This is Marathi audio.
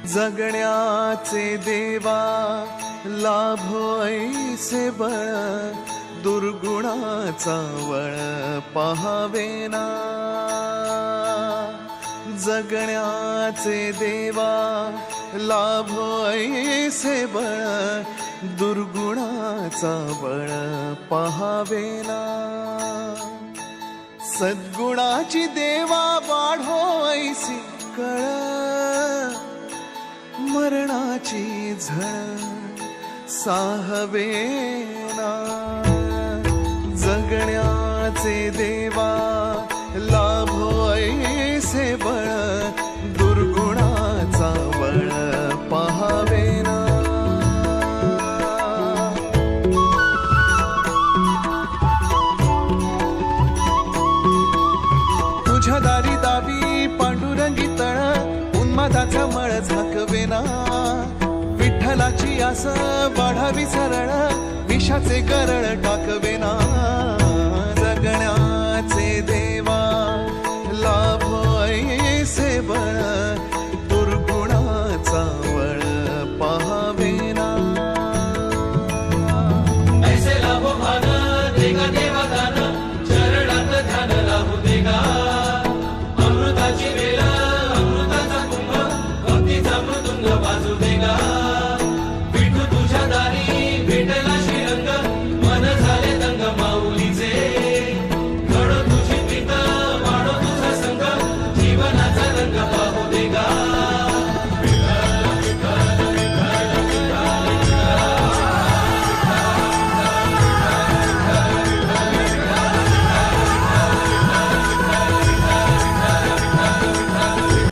जगण्याचे देवा लाभो ऐसे बळ, दुर्गुणाचा वळ पहावेना। जगण्याचे देवा लाभो ऐसे बळ, दुर्गुणाचा बळ पहावेना। सद्गुणाची देवा वाढो ऐसी कळ, मरणाची झळ साहवेना। जगण्याचे देवा लाभो ऐसे बळ, दुर्गुणाचा बळ पहावेना। तुझ्या दारी दावी पांडुरंगी तळ, उन्मादाचा मळ झाकवेना। विठ्ठलाची आस वाढावी सरळ, विषाचे करळ टाकवेना।